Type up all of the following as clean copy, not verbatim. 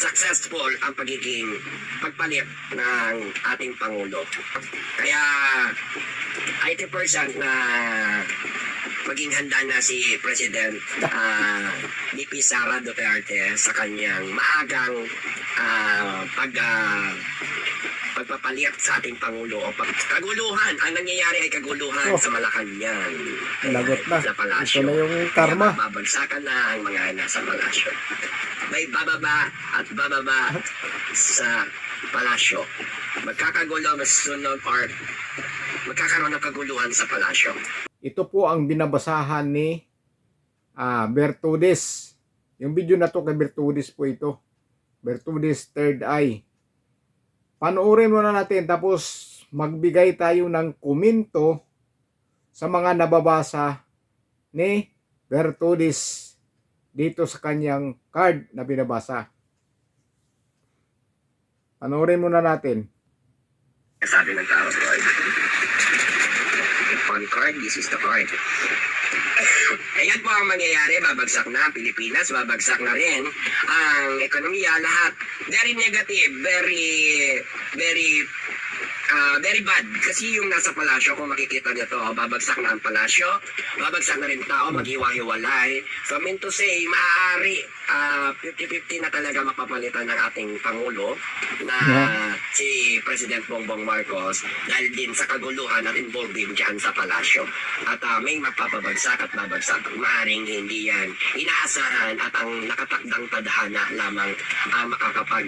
successful ang pagiging pagpalit ng ating Pangulo. Kaya 80% na maging handa na si President VP Sara Duterte sa kanyang maagang pagpapalit sa ating Pangulo o kaguluhan. Ang nangyayari ay kaguluhan sa Malacanang. Lagot na. Sa palasyo. Ito na yung karma. Kaya babagsakan na ang mga nasa palasyo. May bababa at bababa sa palasyo. Magkakagulo, masusunod or magkakaroon ng kaguluhan sa palasyo. Ito po ang binabasahan ni Bertudes. Yung video na to kay Bertudes po ito. Bertudes Third Eye. Panoorin muna natin tapos magbigay tayo ng komento sa mga nababasa ni Bertudes dito sa kanyang card na binabasa. Panoorin muna natin. Sabi ng tao, on card, this is the card. Ayan po ang mangyayari, babagsak na ang Pilipinas, babagsak na rin ang ekonomiya, lahat. Very negative, very bad. Kasi yung nasa palasyo, kung makikita nyo to, babagsak na ang palasyo, babagsak na rin tao, maghiwa-hiwalay. So, I mean to say, maaari 50-50 na talaga mapapalitan ng ating Pangulo na si President Bongbong Marcos dahil din sa kaguluhan at involved din dyan sa palasyo. At may mapapabagsak at babagsak. Maaaring hindi yan inaasahan at ang nakatakdang tadhana lamang makakapag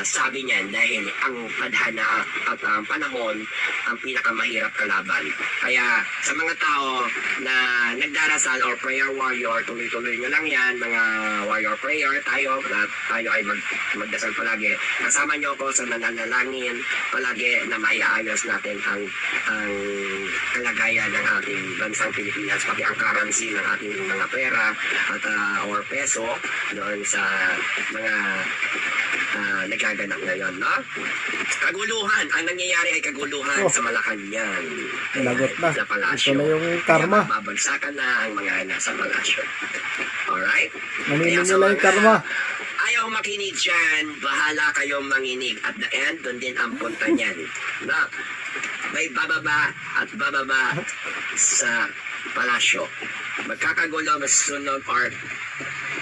sabi niyan dahil ang tadhana at ang panahon ang pinakamahirap kalaban. Kaya sa mga tao na nagdarasal or prayer warrior, tuloy-tuloy nyo lang yan, mga warrior prayer, tayo ay magdasal palagi. Kasama nyo ako sa nananalangin palagi na maiaayos natin ang kalagayan ng ating bansang Pilipinas, pati ang currency ng ating mga pera at or peso doon sa mga nagaganap ngayon, no? Kaguluhan. Ang nangyayari ay kaguluhan sa Malacanang. Lagot na. Sa palasyo. Ito na yung karma. Kaya babagsakan na ang mga nasa palasyo. Alright? Naninong nila yung karma. Ayaw makinig dyan, bahala kayong manginig. At the end, doon din ang punta niyan. No? May bababa at bababa sa palasyo. Magkakagulo, masusunod or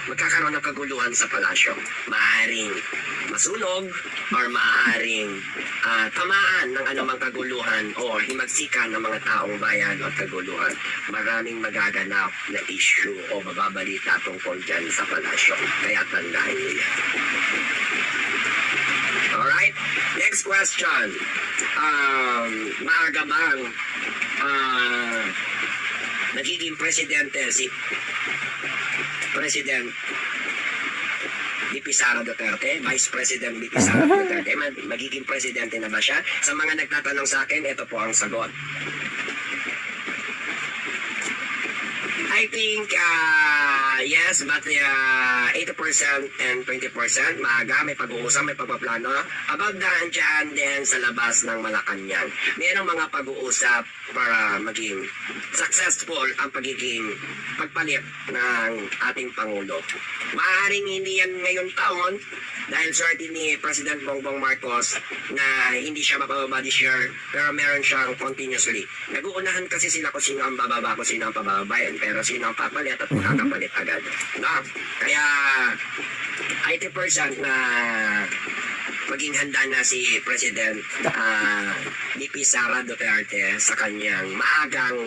magkakaroon ng kaguluhan sa palasyo. Maaaring masunog or maaaring tamaan ng anumang kaguluhan o himagsikan ng mga taong bayan o kaguluhan. Maraming magaganap na issue o mababalita tungkol dyan sa palasyo. Kaya tandaan niyo yan. Alright? Next question. Maaga bang nagiging presidente si President VP Sara Duterte, Vice President VP Sara Duterte, magiging presidente na ba siya? Sa mga nagtatanong sa akin, ito po ang sagot. I think, yes, but 80% and 20% maaga, may pag-uusap, may pagpaplano. About daan dyan din sa labas ng Malacanang. Mayroong mga pag-uusap para maging successful ang pagiging pagpalit ng ating Pangulo. Maaaring hindi yan ngayong taon dahil swerte ni President Bongbong Marcos na hindi siya mapababa this year, pero meron siyang continuously. Nag-uunahan kasi sila kung sino ang bababa, kung sino ang pababayan, pero sino ang papalit at makakapalit agad. No? Kaya 80% na maging handa na si President VP Sara Duterte sa kanyang maagang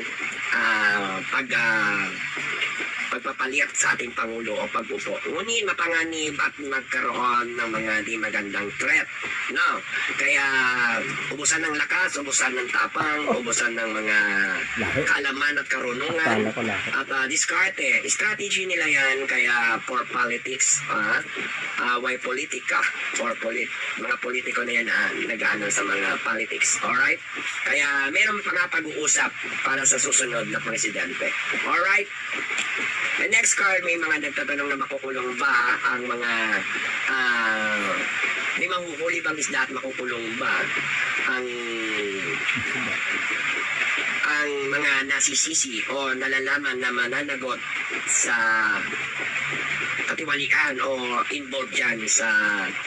pagpapalit sa ating Pangulo o pag-upo. Ngunit mapanganib at magkaroon ng mga di magandang threat. No? Kaya ubusan ng lakas, ubusan ng tapang, ubusan ng mga kaalaman at karunungan. At diskarte. Strategy nila yan kaya for politics, why politika? For mga politiko na yan nag-ano sa mga politics. Alright? Kaya meron pa nga pag-uusap para sa susunod na presidente. Alright? The next card, may mga nagtatanong na makukulong ba ang mga may mahuhuli bang isda at makukulong ba ang mga nasisisi o nalalaman na mananagot sa katiwalian o involved yan sa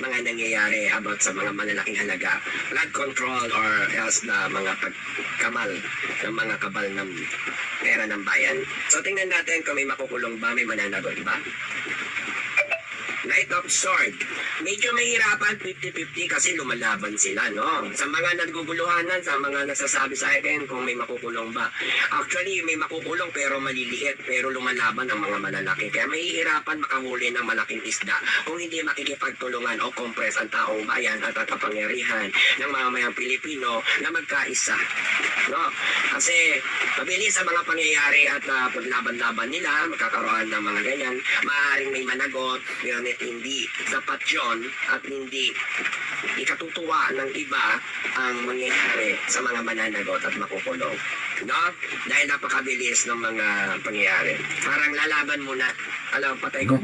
mga nangyayari about sa mga malalaking halaga, flood control or else na mga pagkamal ng mga kabal ng pera ng bayan. So tingnan natin kung may makukulong ba, may mananagot ba? Knight of Sword. Medyo mahirapan 50-50 kasi lumalaban sila, no? Sa mga naguguluhanan, sa mga nagsasabi sa akin kung may makukulong ba. Actually, may makukulong pero maliliit, pero lumalaban ang mga malalaki. Kaya mahihirapan makahuli ng malaking isda kung hindi makikipagtulungan o kompres ang taong bayan at ang kapangyarihan ng mamamayang Pilipino na magkaisa. No? Kasi mabilis ang mga pangyayari at paglaban-laban nila, magkakaroon ng mga ganyan, maaaring may managot, ngunit hindi sapat yun at hindi ikatutuwa ng iba ang mangyayari sa mga mananagot at makukulong. No? Dahil napakabilis ng mga pangyayari. Parang lalaban muna. Alam, patay kung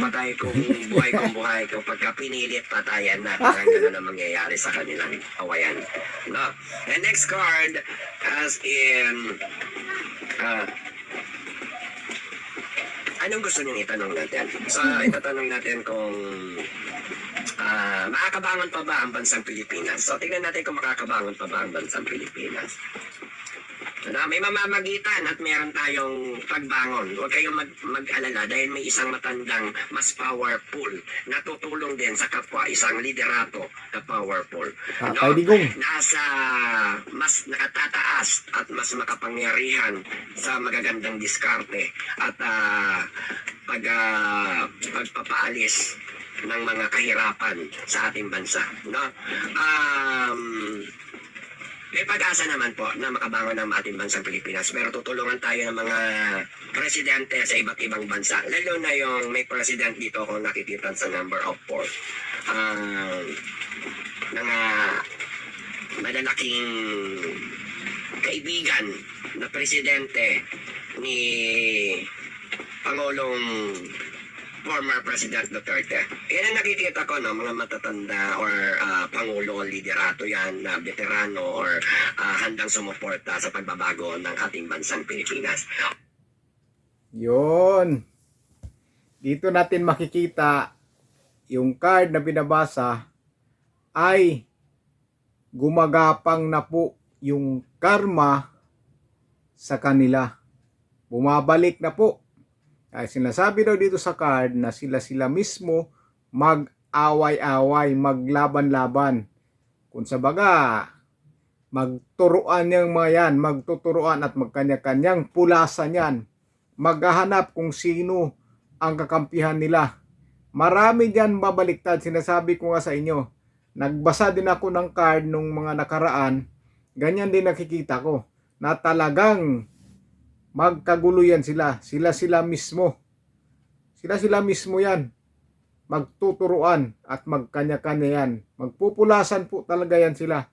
buhay kung pagka pinilit patayan na. Parang gano'n ang mangyayari sa kanilang awayan. No? The next card as in anong gusto niyong itanong natin? So, itatanong natin kung makakabangon pa ba ang bansang Pilipinas? So, tingnan natin kung makakabangon pa ba ang bansang Pilipinas. May mamamagitan at meron tayong pagbangon. Huwag kayong mag-alala dahil may isang matandang mas powerful na tutulong din sa kapwa, isang liderato na powerful. Nasa mas nakatataas at mas makapangyarihan sa magagandang diskarte at pagpapaalis ng mga kahirapan sa ating bansa. No? May pag-asa naman po na makabangon ng ating bansang Pilipinas, pero tutulungan tayo ng mga presidente sa iba't ibang bansa. Lalo na yung may president dito kung nakikita sa number of 4. Mga malalaking kaibigan na presidente ni Pangulong former President Duterte. Yan ang nakikita ko, no, mga matatanda or pangulo, liderato yan, na veterano or handang sumuporta sa pagbabago ng ating bansang Pilipinas. Yun. Dito natin makikita yung card na binabasa ay gumagapang na po yung karma sa kanila. Bumabalik na po. Ay sinasabi daw dito sa card na sila mismo mag-away-away, maglaban-laban. Kung sa baga, magturuan yung mga yan, magtuturuan at magkanya-kanyang pulasan yan. Maghahanap kung sino ang kakampihan nila. Marami dyan babaliktad, sinasabi ko nga sa inyo. Nagbasa din ako ng card nung mga nakaraan, ganyan din nakikita ko, na talagang magkagulo yan sila mismo. Sila mismo yan. Magtuturuan at magkanya-kanya yan. Magpupulasan po talaga yan sila.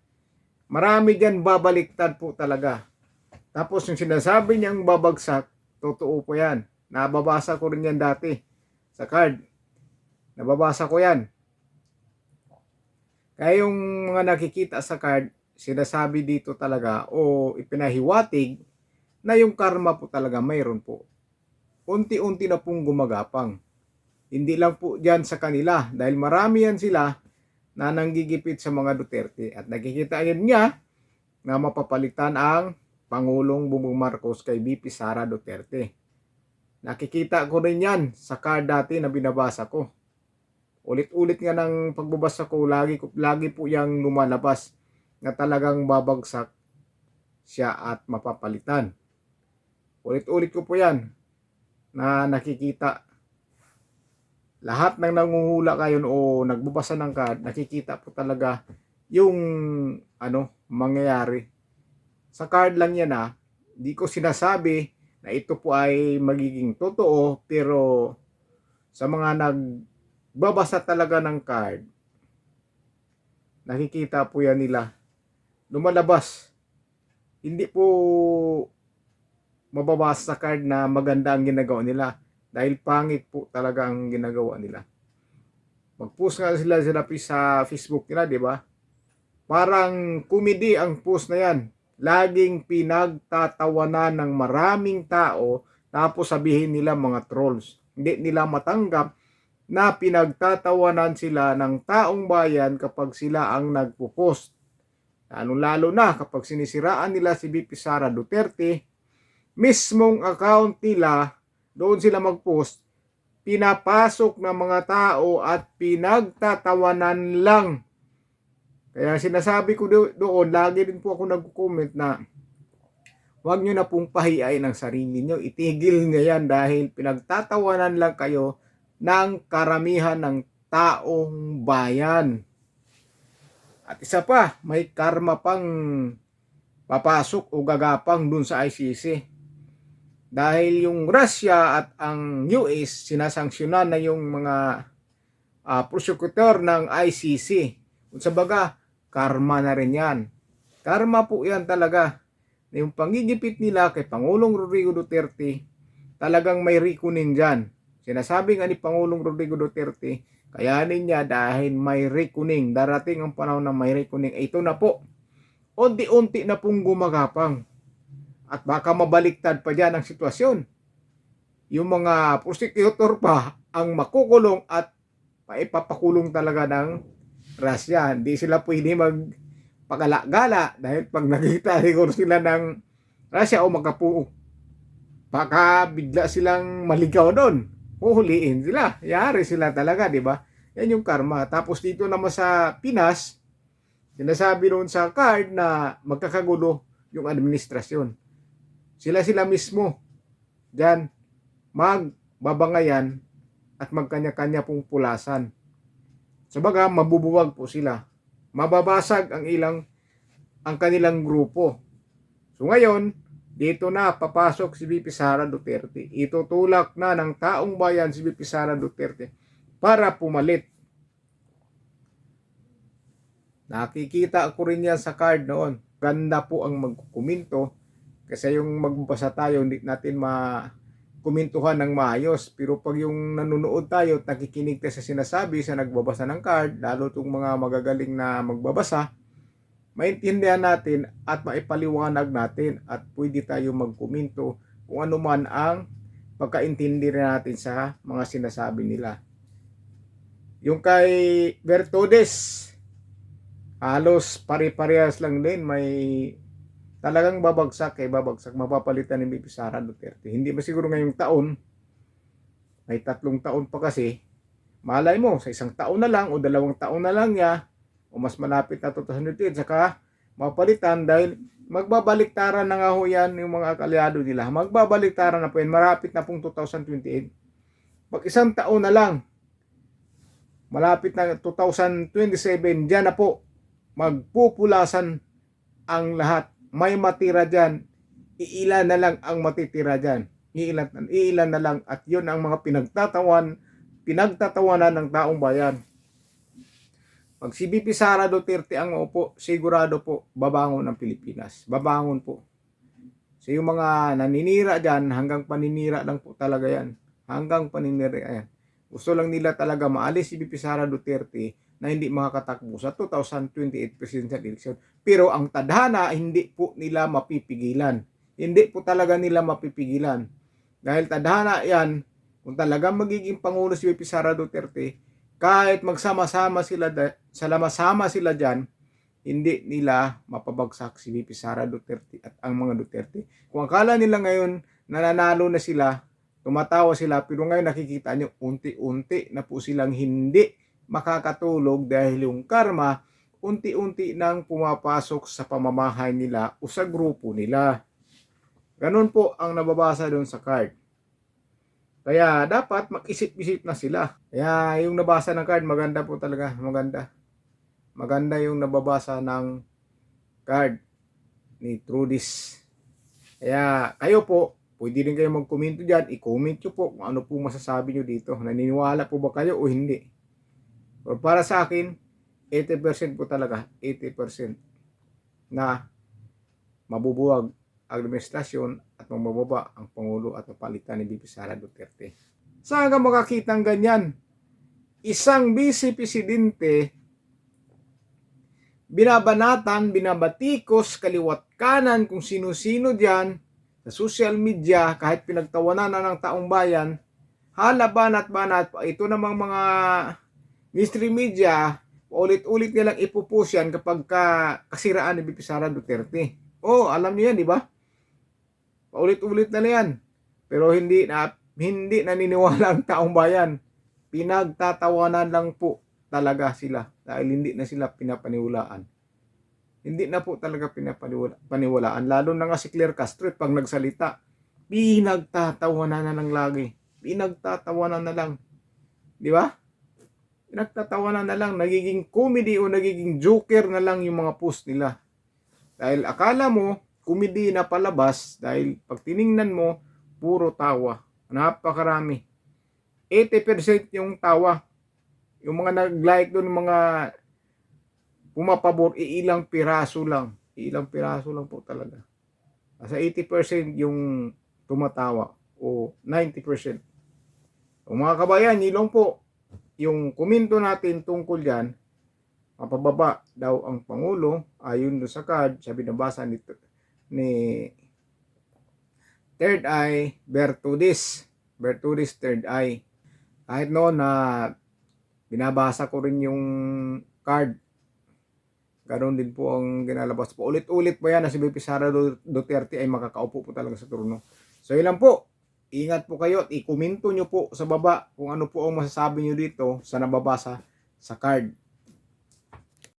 Marami dyan babaliktad po talaga. Tapos yung sinasabi niyang babagsak, totoo po yan. Nababasa ko rin yan dati sa card. Nababasa ko yan. Kaya yung mga nakikita sa card, sinasabi dito talaga o ipinahiwatig na yung karma po talaga mayroon po. Unti-unti na pong gumagapang. Hindi lang po dyan sa kanila dahil marami yan sila na nanggigipit sa mga Duterte at nakikita yun niya na mapapalitan ang Pangulong Bongbong Marcos kay VP Sara Duterte. Nakikita ko rin yan sa card dati na binabasa ko. Ulit-ulit nga ng pagbabasa ko, lagi po yang lumalabas na talagang babagsak siya at mapapalitan. Ulit-ulit ko po yan na nakikita. Lahat ng nanguhula kayo o nagbabasa ng card, nakikita po talaga yung mangyayari. Sa card lang yan di ko sinasabi na ito po ay magiging totoo, pero sa mga nagbabasa talaga ng card, nakikita po yan nila. Lumalabas. Hindi po mababasa sa card na maganda ang ginagawa nila dahil pangit po talaga ang ginagawa nila. Mag-post nga sila sa Facebook nila, di ba? Parang comedy ang post na yan. Laging pinagtatawanan ng maraming tao tapos sabihin nila mga trolls. Hindi nila matanggap na pinagtatawanan sila ng taong bayan kapag sila ang nagpo-post. Lalo na kapag sinisiraan nila si VP Sara Duterte, mismong account nila, doon sila mag-post, pinapasok ng mga tao at pinagtatawanan lang. Kaya sinasabi ko doon, lagi din po ako nag-comment na huwag nyo na pong pahiyain ang sarili nyo. Itigil nyo yan dahil pinagtatawanan lang kayo ng karamihan ng taong bayan. At isa pa, may karma pang papasok o gagapang dun sa ICC. Dahil yung Russia at ang US sinasanksyonan na yung mga prosecutor ng ICC. Kung sa baga, karma na rin yan. Karma po yan talaga. Yung pangigipit nila kay Pangulong Rodrigo Duterte, talagang may reckoning dyan. Sinasabi nga ni Pangulong Rodrigo Duterte, kayanin niya dahil may reckoning. Darating ang panahon na may reckoning. Ito na po. Unti-unti na pong gumagapang. At baka mabaliktad pa dyan ang sitwasyon. Yung mga prosecutor pa ang makukulong at paipapakulong talaga ng Russia. Hindi sila pwede magpagala-gala dahil pag nakita siguro sila ng Russia o magkapuo, baka bigla silang maligaw doon. Huhuliin sila. Yari sila talaga, di ba? Yan yung karma. Tapos dito naman sa Pinas, sinasabi doon sa card na magkakagulo yung administrasyon. Sila mismo dyan magbabangayan at magkanya-kanya pong pulasan. Sabaga, mabubuwag po sila. Mababasag ang kanilang grupo. So ngayon, dito na papasok si VP Sara Duterte. Itutulak na ng taong bayan si VP Sara Duterte para pumalit. Nakikita ko rin yan sa card noon. Ganda po ang magkuminto kasi yung magbabasa tayo hindi natin kumintuhan ng maayos. Pero pag yung nanonood tayo at nakikinig tayo sa sinasabi sa nagbabasa ng card, lalo itong mga magagaling na magbabasa, maintindihan natin at maipaliwanag natin at pwede tayo magkomento kung ano man ang pagkaintindi natin sa mga sinasabi nila. Yung kay Bertodes, halos pare-parehas lang din, may talagang babagsak, mapapalitan ni VP Sara Duterte. Hindi ba siguro ngayong taon, may 3 taon pa kasi, malay mo, sa 1 taon na lang o 2 taon na lang niya, o mas malapit na 2028, saka mapalitan dahil magbabaliktaran na nga ho yan yung mga kalyado nila. Magbabaliktaran na po yan, marapit na pong 2028. Pag 1 taon na lang, malapit na 2027, dyan na po, magpupulasan ang lahat. May matira dyan, iilan na lang ang matitira dyan. Iilan na lang at yun ang mga pinagtatawanan ng taong bayan. Pag si VP Sara Duterte ang upo, sigurado po babangon ang Pilipinas. Babangon po. So yung mga naninira dyan, hanggang paninira lang po talaga yan. Hanggang paninira yan. Gusto lang nila talaga maalis si VP Sara Duterte na hindi makakatakbo sa 2028 presidential election. Pero ang tadhana, hindi po nila mapipigilan. Hindi po talaga nila mapipigilan. Dahil tadhana yan, kung talagang magiging Pangulo si VP Sara Duterte, kahit magsama-sama sila dyan, hindi nila mapabagsak si VP Sara Duterte at ang mga Duterte. Kung akala nila ngayon nananalo na sila, tumatawa sila, pero ngayon nakikita nyo, unti-unti na po silang hindi makakatulog dahil yung karma unti-unti nang pumapasok sa pamamahay nila o sa grupo nila. Ganun po ang nababasa doon sa card. Kaya dapat mag-isip-isip na sila. Kaya yung nabasa ng card, maganda po talaga. Maganda. Maganda yung nababasa ng card ni Trudis. Kaya kayo po, pwede rin kayo mag-comment dyan. I-comment nyo po kung ano po masasabi nyo dito. Naniniwala po ba kayo o hindi? Pero para sa akin, 80% po talaga. 80% na mabubuwag administrasyon at mabababa ang Pangulo at mapalitan ni VP Sara Duterte. Saan ka makakita ng ganyan? Isang vice presidente binabanatan, binabatikos, kaliwat kanan kung sino-sino diyan sa social media kahit pinagtawanan na ng taong bayan hala banat. Ito namang mga mystery media, ulit-ulit nilang ipupush yan kapag kasiraan ni BP Sara Duterte. Oh, alam niyo yan, di ba? Paulit-ulit na yan. Pero hindi naniniwala ang taong bayan. Pinagtatawanan lang po talaga sila dahil hindi na sila pinapaniwalaan. Hindi na po talaga pinapaniwalaan. Lalo na nga si Claire Castro pag nagsalita, pinagtatawanan na lang lagi. Pinagtatawanan na lang. Di ba? Pinagtatawanan na lang. Nagiging comedy o nagiging joker na lang yung mga post nila. Dahil akala mo, comedy na palabas dahil pag tiningnan mo, puro tawa. Napakarami. 80% yung tawa. Yung mga nag-like doon, mga pumapabor, ilang piraso lang. Ilang piraso lang po talaga. Sa 80% yung tumatawa o 90%. O mga kabayan, yun po yung komento natin tungkol dyan. Mapababa daw ang Pangulo ayon do sa card, sabi nabasa ni Third Eye Bertudis Third Eye. Kahit noon na binabasa ko rin yung card, ganoon din po ang ginalabas po. Ulit-ulit po yan na si BP Sara Duterte ay makakaupo po talaga sa trono. So ilan po, ingat po kayo at i-komento nyo po sa baba kung ano po ang masasabi nyo dito sa nababasa sa card.